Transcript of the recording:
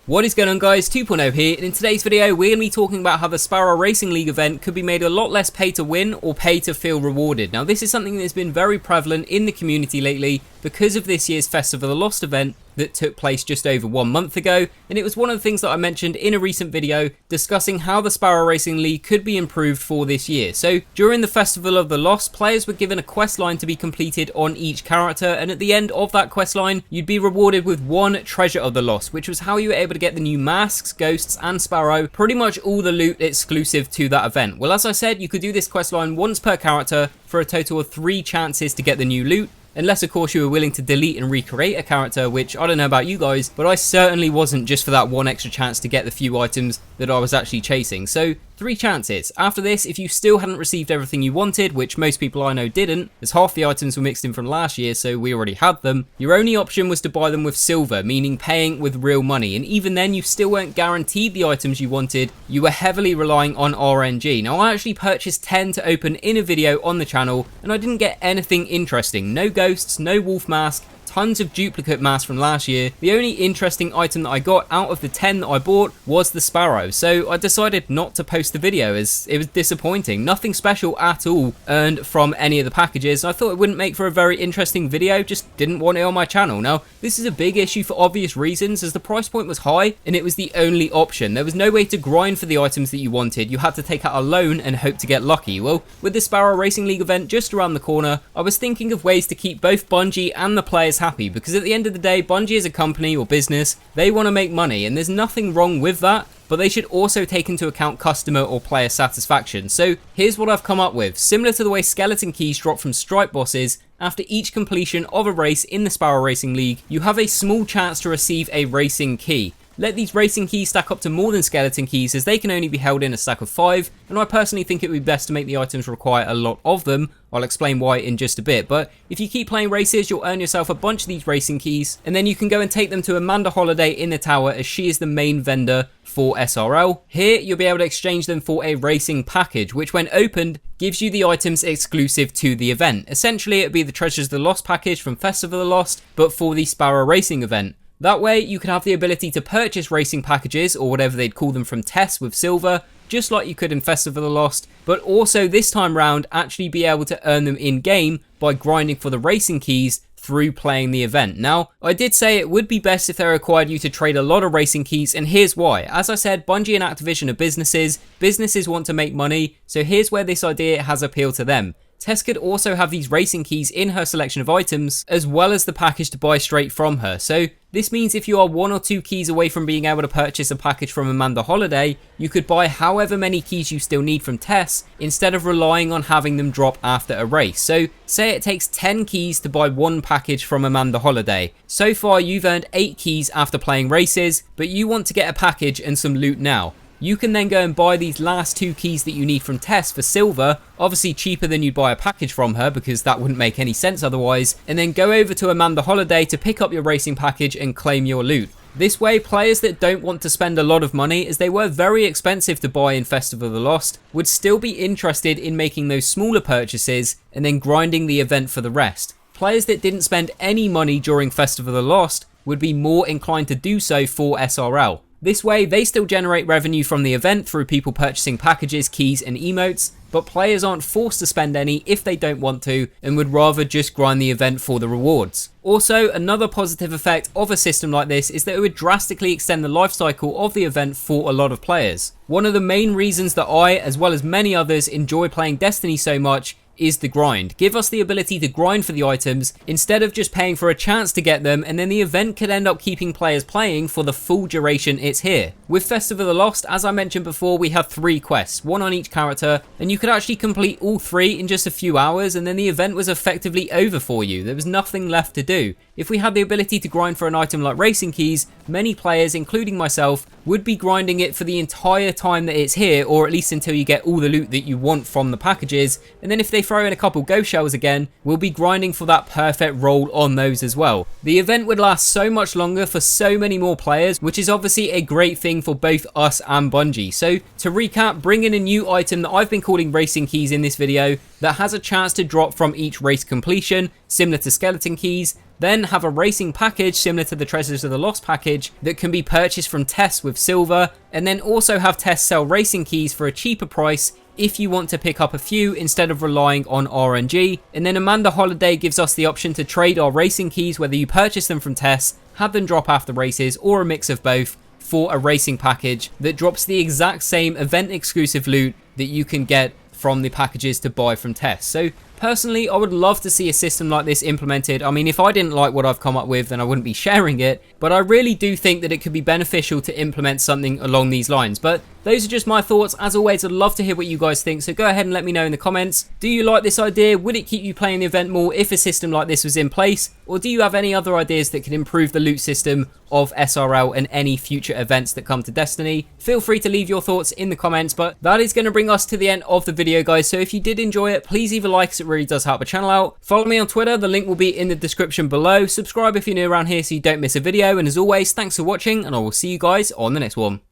What is going on, guys? 2.0 here, and in today's video we're going to be talking about how the SPARROW Racing League event could be made a lot less pay to win or pay to feel rewarded. Now this is something that's been very prevalent in the community lately because of this year's Festival of the Lost event that took place just over 1 month ago, and it was one of the things that I mentioned in a recent video discussing how the SPARROW Racing League could be improved for this year. So during the Festival of the Lost, players were given a quest line to be completed on each character, and at the end of that quest line you'd be rewarded with one Treasure of the Lost, which was how you were able to get the new masks, ghosts and SPARROW, pretty much all the loot exclusive to that event. Well, as I said, you could do this quest line once per character for a total of 3 chances to get the new loot. Unless of course you were willing to delete and recreate a character, which I don't know about you guys, but I certainly wasn't, just for that one extra chance to get the few items that I was actually chasing. So 3 chances. After this, if you still hadn't received everything you wanted, which most people I know didn't, as half the items were mixed in from last year, so we already had them, your only option was to buy them with silver, meaning paying with real money. And even then, you still weren't guaranteed the items you wanted. You were heavily relying on RNG. Now, I actually purchased 10 to open in a video on the channel, and I didn't get anything interesting. No ghosts, no wolf mask, tons of duplicate masks from last year. The only interesting item that I got out of the 10 that I bought was the SPARROW, so I decided not to post the video as it was disappointing. Nothing special at all earned from any of the packages. I thought it wouldn't make for a very interesting video, just didn't want it on my channel. Now, this is a big issue for obvious reasons, as the price point was high and it was the only option. There was no way to grind for the items that you wanted. You had to take out a loan and hope to get lucky. Well, with the SPARROW Racing League event just around the corner, I was thinking of ways to keep both Bungie and the players happy, because at the end of the day, Bungie is a company or business. They want to make money, and there's nothing wrong with that, but they should also take into account customer or player satisfaction. So here's what I've come up with. Similar to the way skeleton keys drop from stripe bosses, after each completion of a race in the SPARROW Racing League, you have a small chance to receive a racing key. Let these racing keys stack up to more than skeleton keys, as they can only be held in a stack of 5, and I personally think it would be best to make the items require a lot of them. I'll explain why in just a bit, but if you keep playing races, you'll earn yourself a bunch of these racing keys, and then you can go and take them to Amanda Holiday in the tower, as she is the main vendor for SRL. Here, you'll be able to exchange them for a racing package, which when opened, gives you the items exclusive to the event. Essentially, it would be the Treasures of the Lost package from Festival of the Lost, but for the SPARROW Racing event. That way, you can have the ability to purchase racing packages, or whatever they'd call them, from tests with silver, just like you could in Festival of the Lost, but also this time round actually be able to earn them in-game by grinding for the racing keys through playing the event. Now, I did say it would be best if they required you to trade a lot of racing keys, and here's why. As I said, Bungie and Activision are businesses. Businesses want to make money, so here's where this idea has appeal to them. Tess could also have these racing keys in her selection of items, as well as the package to buy straight from her. So this means if you are 1 or 2 keys away from being able to purchase a package from Amanda Holiday, you could buy however many keys you still need from Tess, instead of relying on having them drop after a race. So say it takes 10 keys to buy 1 package from Amanda Holiday. So far you've earned 8 keys after playing races, but you want to get a package and some loot now. You can then go and buy these last 2 keys that you need from Tess for silver, obviously cheaper than you'd buy a package from her, because that wouldn't make any sense otherwise, and then go over to Amanda Holiday to pick up your racing package and claim your loot. This way, players that don't want to spend a lot of money, as they were very expensive to buy in Festival of the Lost, would still be interested in making those smaller purchases and then grinding the event for the rest. Players that didn't spend any money during Festival of the Lost would be more inclined to do so for SRL. This way, they still generate revenue from the event through people purchasing packages, keys and emotes, but players aren't forced to spend any if they don't want to, and would rather just grind the event for the rewards. Also, another positive effect of a system like this is that it would drastically extend the life cycle of the event for a lot of players. One of the main reasons that I, as well as many others, enjoy playing Destiny so much is the grind. Give us the ability to grind for the items instead of just paying for a chance to get them, and then the event could end up keeping players playing for the full duration it's here. With Festival of the Lost, as I mentioned before, we have 3 quests, 1 on each character, and you could actually complete all 3 in just a few hours, and then the event was effectively over for you. There was nothing left to do. If we had the ability to grind for an item like racing keys, many players, including myself, would be grinding it for the entire time that it's here, or at least until you get all the loot that you want from the packages, and then if they throw in a couple ghost shells again, we'll be grinding for that perfect roll on those as well. The event would last so much longer for so many more players, which is obviously a great thing for both us and Bungie. So to recap, bring in a new item that I've been calling racing keys in this video that has a chance to drop from each race completion, similar to skeleton keys, then have a racing package similar to the Treasures of the Lost package that can be purchased from Tess with silver, and then also have Tess sell racing keys for a cheaper price if you want to pick up a few instead of relying on RNG. And then Amanda Holiday gives us the option to trade our racing keys, whether you purchase them from Tess, have them drop after races, or a mix of both, for a racing package that drops the exact same event exclusive loot that you can get from the packages to buy from Tess. So personally, I would love to see a system like this implemented. I mean, if I didn't like what I've come up with, then I wouldn't be sharing it, but I really do think that it could be beneficial to implement something along these lines. But those are just my thoughts. As always, I'd love to hear what you guys think, so go ahead and let me know in the comments. Do you like this idea? Would it keep you playing the event more if a system like this was in place? Or do you have any other ideas that could improve the loot system of SRL and any future events that come to Destiny? Feel free to leave your thoughts in the comments, but that is going to bring us to the end of the video, guys. So if you did enjoy it, please leave a like, as it really does help the channel out. Follow me on Twitter, the link will be in the description below. Subscribe if you're new around here so you don't miss a video, and as always, thanks for watching, and I will see you guys on the next one.